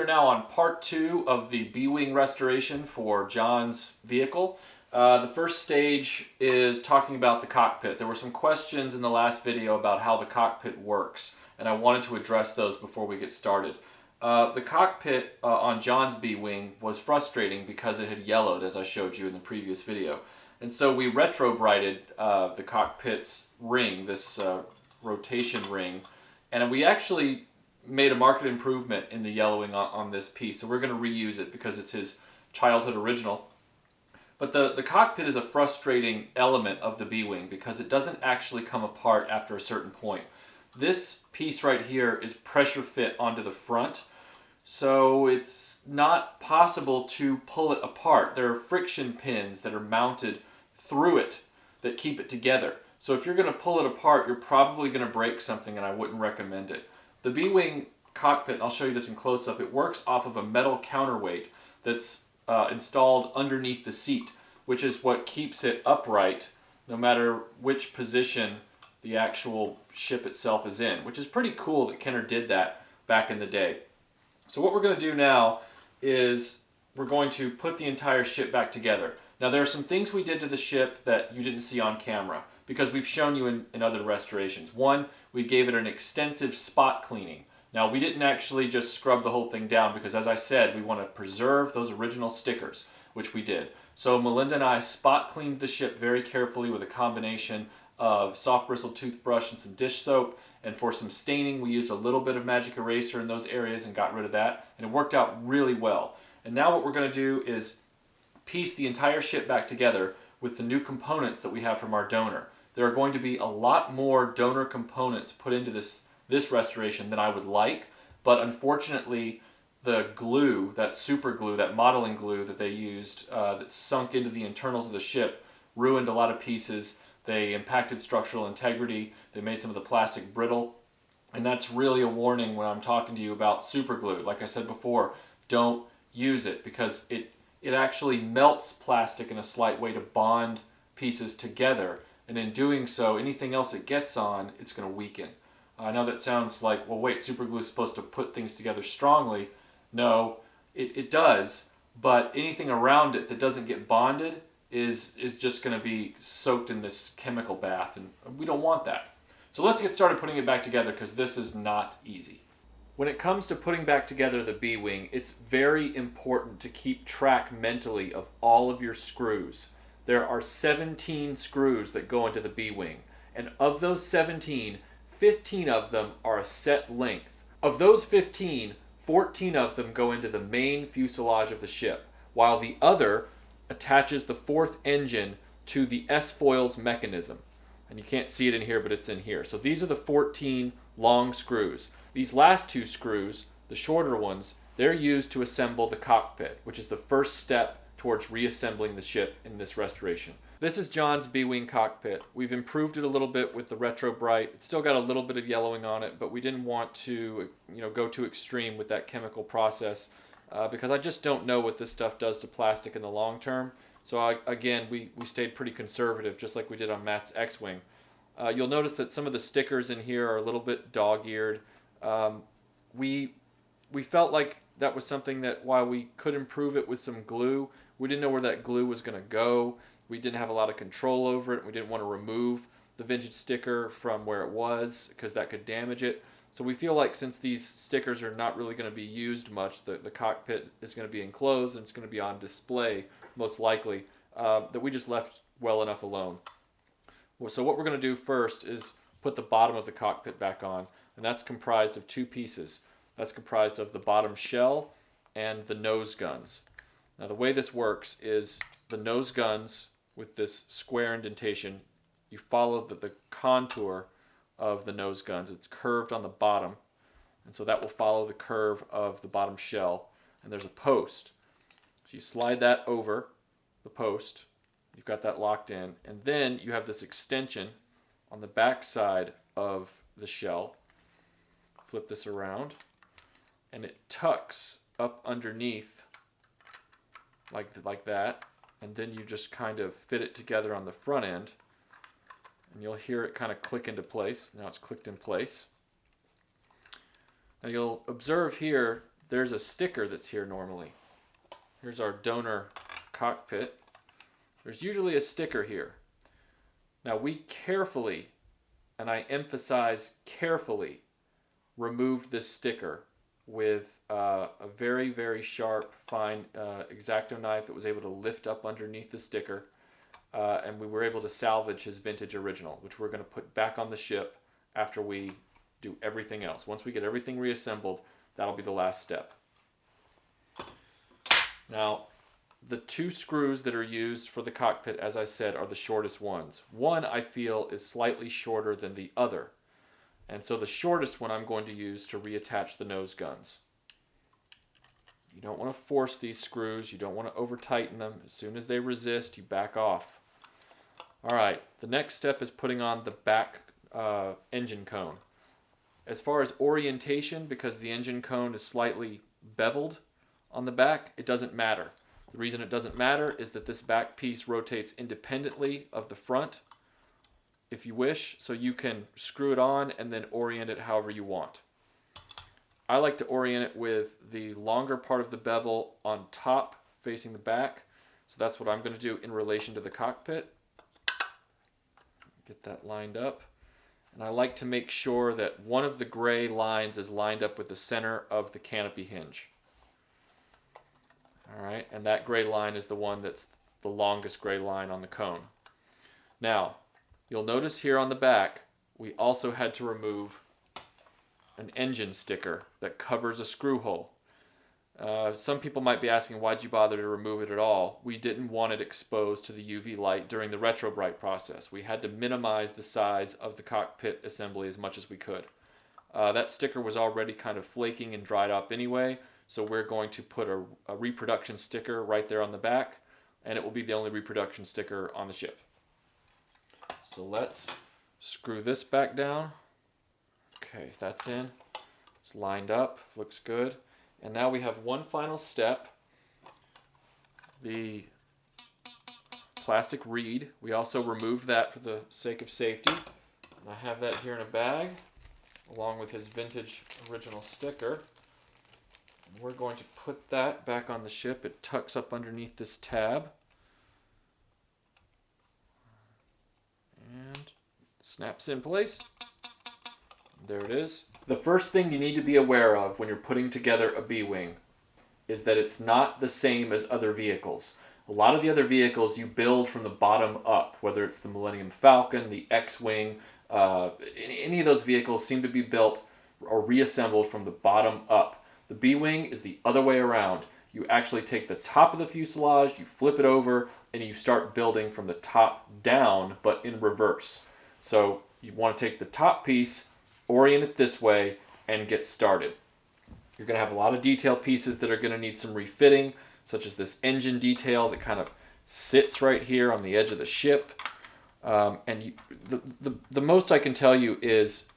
are now on part 2 of the B-Wing restoration for John's vehicle. The first stage is talking about the cockpit. There were some questions in the last video about how the cockpit works, and I wanted to address those before we get started. The cockpit on John's B-Wing was frustrating because it had yellowed, as I showed you in the previous video. And so we retro-brighted the cockpit's ring, this rotation ring, and we actually made a marked improvement in the yellowing on this piece. So we're going to reuse it because it's his childhood original. But the cockpit is a frustrating element of the B-Wing because it doesn't actually come apart after a certain point. This piece right here is pressure fit onto the front, so it's not possible to pull it apart. There are friction pins that are mounted through it that keep it together. So if you're going to pull it apart, you're probably going to break something, and I wouldn't recommend it. The B-Wing cockpit, and I'll show you this in close-up, it works off of a metal counterweight that's installed underneath the seat, which is what keeps it upright no matter which position the actual ship itself is in, which is pretty cool that Kenner did that back in the day. So what we're going to do now is we're going to put the entire ship back together. Now there are some things we did to the ship that you didn't see on camera, because we've shown you in other restorations. One, we gave it an extensive spot cleaning. Now we didn't actually just scrub the whole thing down because, as I said, we want to preserve those original stickers, which we did. So Melinda and I spot cleaned the ship very carefully with a combination of soft bristle toothbrush and some dish soap, and for some staining we used a little bit of magic eraser in those areas and got rid of that, and it worked out really well. And now what we're going to do is piece the entire ship back together with the new components that we have from our donor. There are going to be a lot more donor components put into this restoration than I would like, but unfortunately the glue, that super glue, that modeling glue that they used that sunk into the internals of the ship, ruined a lot of pieces. They impacted structural integrity. They made some of the plastic brittle, and that's really a warning when I'm talking to you about super glue. Like I said before, don't use it because it actually melts plastic in a slight way to bond pieces together, and in doing so, anything else it gets on, it's going to weaken. I know that sounds like, well wait, super glue is supposed to put things together strongly. No, it does, but anything around it that doesn't get bonded is just going to be soaked in this chemical bath, and we don't want that. So let's get started putting it back together because this is not easy. When it comes to putting back together the B-Wing, it's very important to keep track mentally of all of your screws. There are 17 screws that go into the B-Wing, and of those 17, 15 of them are a set length. Of those 15, 14 of them go into the main fuselage of the ship, while the other attaches the fourth engine to the S-foils mechanism. And you can't see it in here, but it's in here. So these are the 14 long screws. These last two screws, the shorter ones, they're used to assemble the cockpit, which is the first step towards reassembling the ship in this restoration. This is John's B-Wing cockpit. We've improved it a little bit with the Retro Bright. It's still got a little bit of yellowing on it, but we didn't want to, go too extreme with that chemical process because I just don't know what this stuff does to plastic in the long term. So again, we stayed pretty conservative, just like we did on Matt's X-Wing. You'll notice that some of the stickers in here are a little bit dog-eared. We felt like that was something that while we could improve it with some glue, we didn't know where that glue was going to go. We didn't have a lot of control over it. We didn't want to remove the vintage sticker from where it was because that could damage it. So we feel like since these stickers are not really going to be used much, the cockpit is going to be enclosed and it's going to be on display most likely, that we just left well enough alone. So what we're going to do first is put the bottom of the cockpit back on, and that's comprised of two pieces. That's comprised of the bottom shell and the nose guns. Now the way this works is the nose guns with this square indentation, you follow the contour of the nose guns. It's curved on the bottom, and so that will follow the curve of the bottom shell, and there's a post. So you slide that over the post, you've got that locked in, and then you have this extension on the back side of the shell. Flip this around, and it tucks up underneath like that, and then you just kind of fit it together on the front end, and you'll hear it kind of click into place. Now it's clicked in place. Now you'll observe here there's a sticker that's here normally. Here's our donor cockpit. There's usually a sticker here. Now we carefully, and I emphasize carefully, removed this sticker with a very, very sharp, fine X-Acto knife that was able to lift up underneath the sticker. And we were able to salvage his vintage original, which we're going to put back on the ship after we do everything else. Once we get everything reassembled, that'll be the last step. Now, the 2 screws that are used for the cockpit, as I said, are the shortest ones. One, I feel, is slightly shorter than the other. And so the shortest one I'm going to use to reattach the nose guns. You don't want to force these screws. You don't want to over-tighten them. As soon as they resist, you back off. All right, the next step is putting on the back engine cone. As far as orientation, because the engine cone is slightly beveled on the back, it doesn't matter. The reason it doesn't matter is that this back piece rotates independently of the front, if you wish, so you can screw it on and then orient it however you want. I like to orient it with the longer part of the bevel on top facing the back, so that's what I'm going to do in relation to the cockpit. Get that lined up. And I like to make sure that one of the gray lines is lined up with the center of the canopy hinge. All right, and that gray line is the one that's the longest gray line on the cone. Now, you'll notice here on the back, we also had to remove an engine sticker that covers a screw hole. Some people might be asking, why'd you bother to remove it at all? We didn't want it exposed to the UV light during the RetroBright process. We had to minimize the size of the cockpit assembly as much as we could. That sticker was already kind of flaking and dried up anyway, so we're going to put a reproduction sticker right there on the back, and it will be the only reproduction sticker on the ship. So let's screw this back down. Okay, that's in. It's lined up, looks good. And now we have one final step. The plastic reed. We also removed that for the sake of safety. And I have that here in a bag, along with his vintage original sticker. And we're going to put that back on the ship. It tucks up underneath this tab. And snaps in place. There it is. The first thing you need to be aware of when you're putting together a B-Wing is that it's not the same as other vehicles. A lot of the other vehicles you build from the bottom up, whether it's the Millennium Falcon, the X-Wing, any of those vehicles seem to be built or reassembled from the bottom up. The B-Wing is the other way around. You actually take the top of the fuselage, you flip it over, and you start building from the top down, but in reverse. So you want to take the top piece, orient it this way, and get started. You're going to have a lot of detail pieces that are going to need some refitting, such as this engine detail that kind of sits right here on the edge of the ship. The most I can tell you is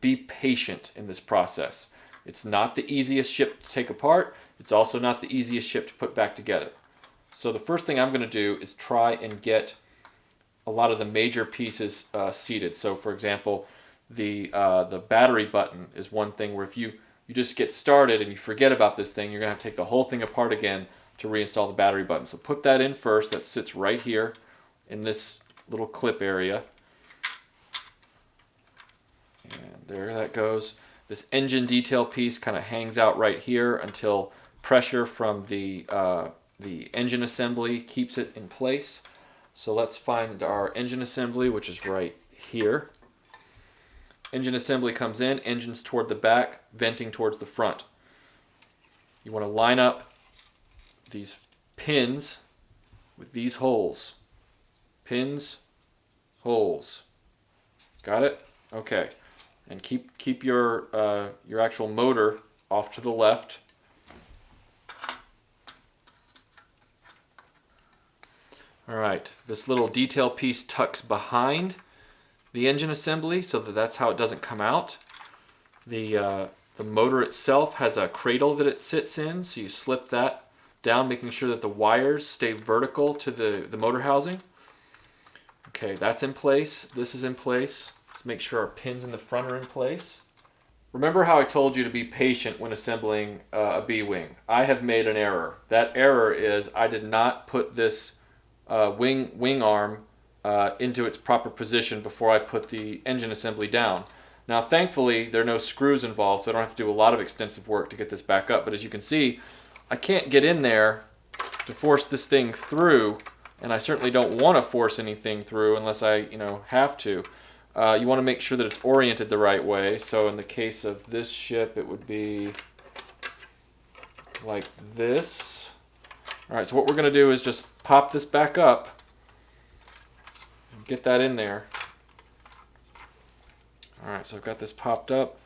be patient in this process. It's not the easiest ship to take apart. It's also not the easiest ship to put back together. So the first thing I'm going to do is try and get a lot of the major pieces seated. So for example, the battery button is one thing where if you just get started and you forget about this thing, you're going to have to take the whole thing apart again to reinstall the battery button. So put that in first. That sits right here in this little clip area. And there that goes. This engine detail piece kind of hangs out right here until pressure from the engine assembly keeps it in place. So let's find our engine assembly, which is right here. Engine assembly comes in, engines toward the back, venting towards the front. You want to line up these pins with these holes. Pins, holes. Got it? Okay. And keep your actual motor off to the left. All right. This little detail piece tucks behind the engine assembly so that's how it doesn't come out. The motor itself has a cradle that it sits in, so you slip that down, making sure that the wires stay vertical to the motor housing. Okay, that's in place. This is in place. Let's make sure our pins in the front are in place. Remember how I told you to be patient when assembling a B-wing? I have made an error. That error is I did not put this wing arm into its proper position before I put the engine assembly down. Now thankfully there are no screws involved, so I don't have to do a lot of extensive work to get this back up. But as you can see, I can't get in there to force this thing through, and I certainly don't want to force anything through unless I have to. You want to make sure that it's oriented the right way. So in the case of this ship, it would be like this. All right, so what we're going to do is just pop this back up and get that in there. All right, so I've got this popped up.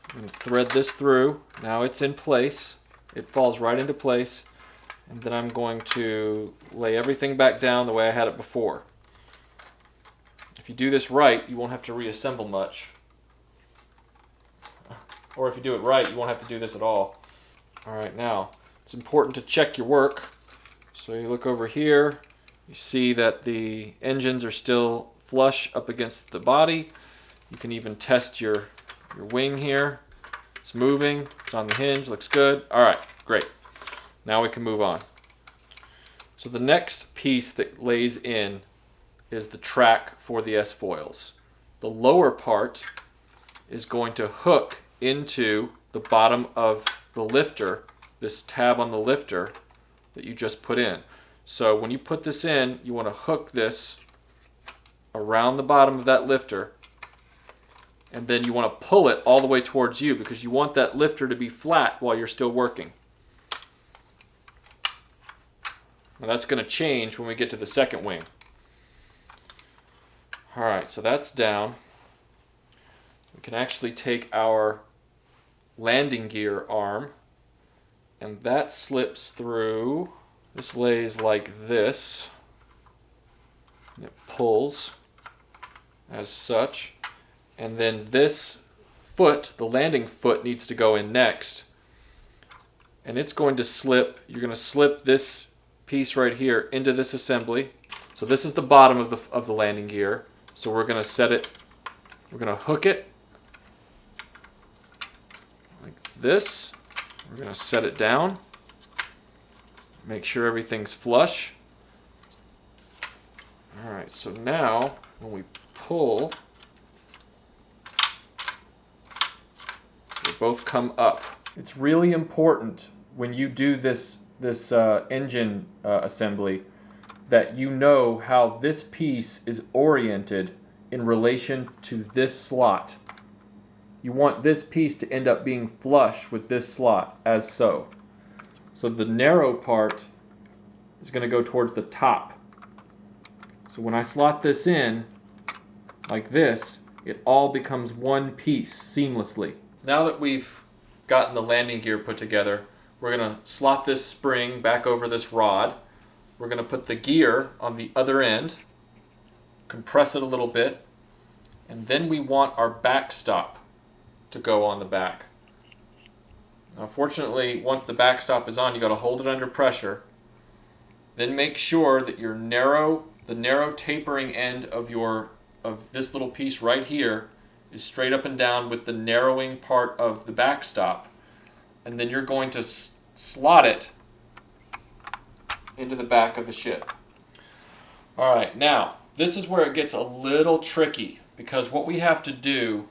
I'm going to thread this through. Now it's in place. It falls right into place. And then I'm going to lay everything back down the way I had it before. If you do this right, you won't have to reassemble much. Or if you do it right, you won't have to do this at all. All right, now it's important to check your work. So you look over here, you see that the engines are still flush up against the body. You can even test your wing here. It's moving, it's on the hinge, looks good. All right, great. Now we can move on. So the next piece that lays in is the track for the S-foils. The lower part is going to hook into the bottom of the lifter, this tab on the lifter that you just put in. So when you put this in, you want to hook this around the bottom of that lifter, and then you want to pull it all the way towards you because you want that lifter to be flat while you're still working. Now that's going to change when we get to the second wing. Alright, so that's down. We can actually take our landing gear arm, and that slips through. This lays like this, and it pulls as such. And then this foot, the landing foot, needs to go in next. And it's going to slip, you're going to slip this piece right here into this assembly. So this is the bottom of the landing gear. So we're going to set it, we're going to hook it like this. We're going to set it down. Make sure everything's flush. Alright, so now when we pull, they both come up. It's really important when you do this engine assembly that you know how this piece is oriented in relation to this slot. You want this piece to end up being flush with this slot, as so. So the narrow part is going to go towards the top. So when I slot this in, like this, it all becomes one piece seamlessly. Now that we've gotten the landing gear put together, we're going to slot this spring back over this rod. We're going to put the gear on the other end, compress it a little bit, and then we want our backstop to go on the back. Now fortunately, once the backstop is on, you got to hold it under pressure. Then make sure that the narrow tapering end of this little piece right here is straight up and down with the narrowing part of the backstop. And then you're going to slot it into the back of the ship. Alright, now this is where it gets a little tricky, because what we have to do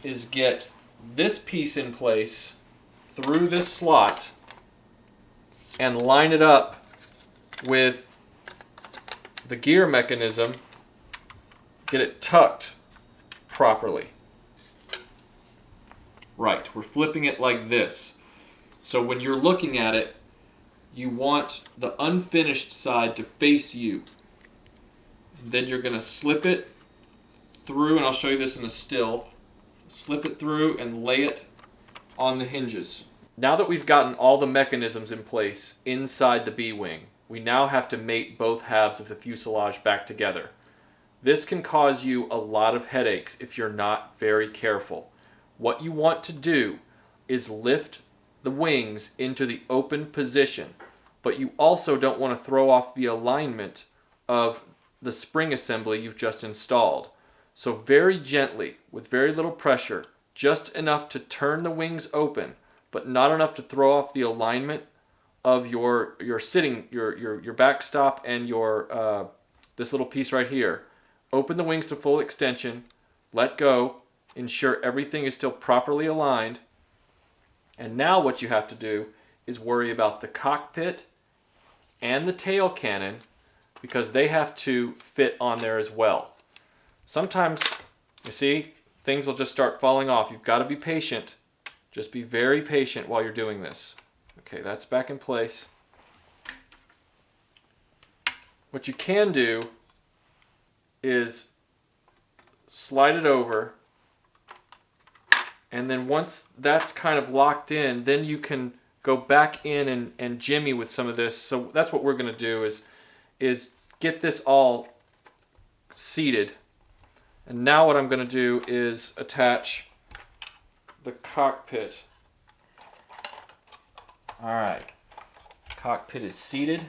is get this piece in place through this slot and line it up with the gear mechanism, get it tucked properly. Right, we're flipping it like this. So when you're looking at it, you want the unfinished side to face you. Then you're going to slip it through, and I'll show you this in a still. Slip it through and lay it on the hinges. Now that we've gotten all the mechanisms in place inside the B-wing, we now have to mate both halves of the fuselage back together. This can cause you a lot of headaches if you're not very careful. What you want to do is lift the wings into the open position, but you also don't want to throw off the alignment of the spring assembly you've just installed. So very gently, with very little pressure, just enough to turn the wings open, but not enough to throw off the alignment of your backstop and your this little piece right here. Open the wings to full extension, let go, ensure everything is still properly aligned, and now what you have to do is worry about the cockpit and the tail cannon, because they have to fit on there as well. Sometimes, you see, things will just start falling off. You've got to be patient. Just be very patient while you're doing this. Okay, that's back in place. What you can do is slide it over, and then once that's kind of locked in, then you can go back in and jimmy with some of this. So that's what we're going to do is get this all seated. And now what I'm going to do is attach the cockpit. All right, cockpit is seated.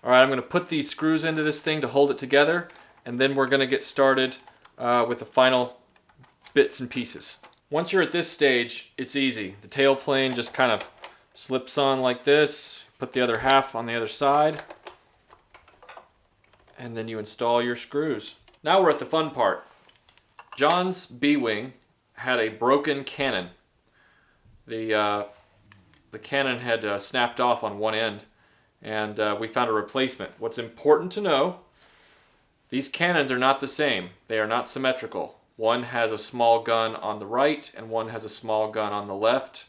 All right, I'm going to put these screws into this thing to hold it together, and then we're going to get started with the final bits and pieces. Once you're at this stage, it's easy. The tail plane just kind of slips on like this. Put the other half on the other side, and then you install your screws. Now we're at the fun part. John's B-wing had a broken cannon. The cannon had snapped off on one end, and we found a replacement. What's important to know, these cannons are not the same. They are not symmetrical. One has a small gun on the right and one has a small gun on the left.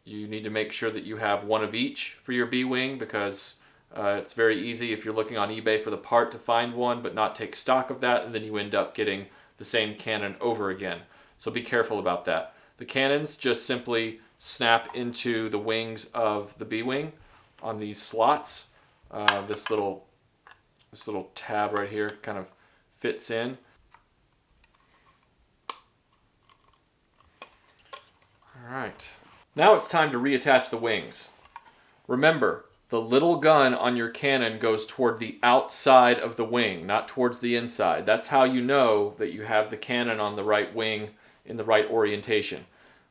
You need to make sure that you have one of each for your B-wing, because it's very easy if you're looking on eBay for the part to find one but not take stock of that, and then you end up getting the same cannon over again. So be careful about that. The cannons just simply snap into the wings of the B-wing on these slots. This little tab right here kind of fits in. All right. Now it's time to reattach the wings. Remember, the little gun on your cannon goes toward the outside of the wing, not towards the inside. That's how you know that you have the cannon on the right wing in the right orientation.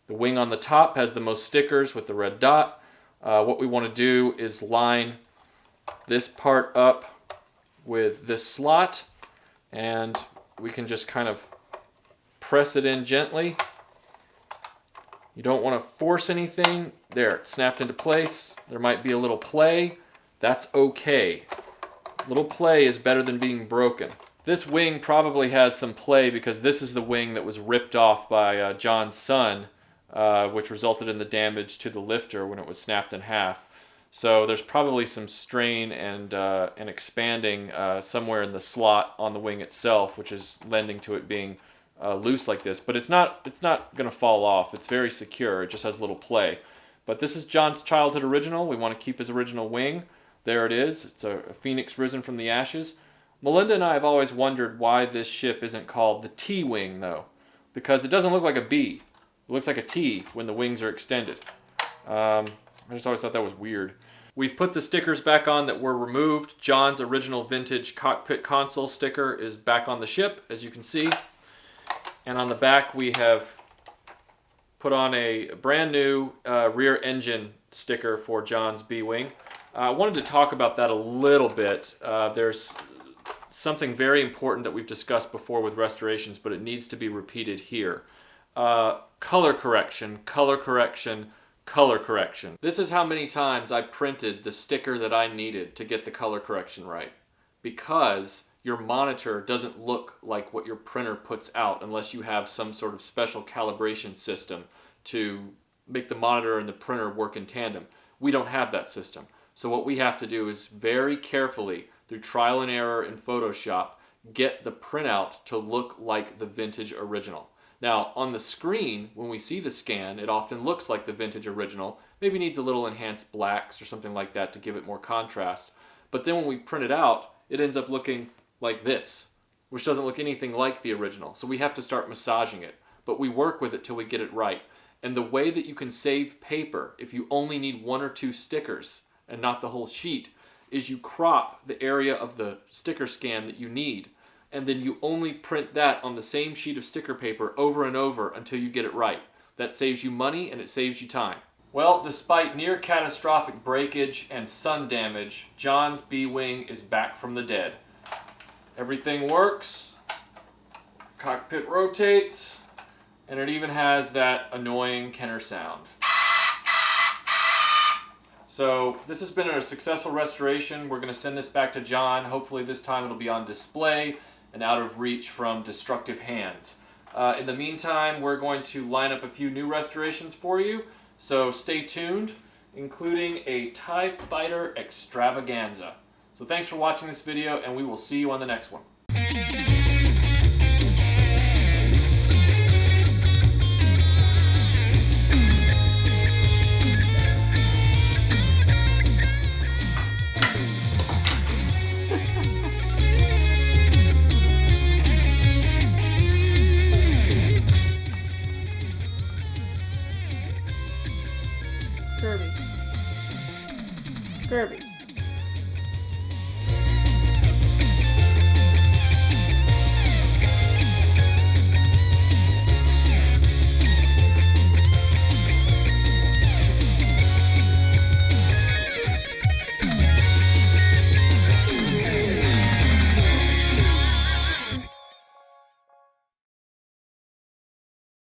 The wing on the top has the most stickers with the red dot. What we want to do is line this part up with this slot, and we can just kind of press it in gently. You don't want to force anything. There, it snapped into place. There might be a little play. That's okay. Little play is better than being broken. This wing probably has some play because this is the wing that was ripped off by John's son, which resulted in the damage to the lifter when it was snapped in half. So there's probably some strain and expanding somewhere in the slot on the wing itself, which is lending to it being loose like this. But it's not going to fall off. It's very secure. It just has a little play. But this is John's childhood original. We want to keep his original wing. There it is. It's a phoenix risen from the ashes. Melinda and I have always wondered why this ship isn't called the T-wing, though, because it doesn't look like a B. It looks like a T when the wings are extended. I just always thought that was weird. We've put the stickers back on that were removed. John's original vintage cockpit console sticker is back on the ship, as you can see. And on the back we have put on a brand new rear engine sticker for John's B-wing. I wanted to talk about that a little bit. There's something very important that we've discussed before with restorations, but it needs to be repeated here. Color correction, color correction, color correction. This is how many times I printed the sticker that I needed to get the color correction right. Because your monitor doesn't look like what your printer puts out unless you have some sort of special calibration system to make the monitor and the printer work in tandem. We don't have that system. So what we have to do is very carefully, through trial and error in Photoshop, get the printout to look like the vintage original. Now, on the screen, when we see the scan, it often looks like the vintage original. Maybe needs a little enhanced blacks or something like that to give it more contrast. But then when we print it out, it ends up looking like this, which doesn't look anything like the original. So we have to start massaging it. But we work with it till we get it right. And the way that you can save paper, if you only need 1 or 2 stickers and not the whole sheet, is you crop the area of the sticker scan that you need, and then you only print that on the same sheet of sticker paper over and over until you get it right. That saves you money and it saves you time. Well, despite near catastrophic breakage and sun damage, John's B-Wing is back from the dead. Everything works, cockpit rotates, and it even has that annoying Kenner sound. So this has been a successful restoration. We're going to send this back to John. Hopefully this time it'll be on display and out of reach from destructive hands. In the meantime, we're going to line up a few new restorations for you. So stay tuned, including a TIE Fighter extravaganza. So thanks for watching this video, and we will see you on the next one. Kirby.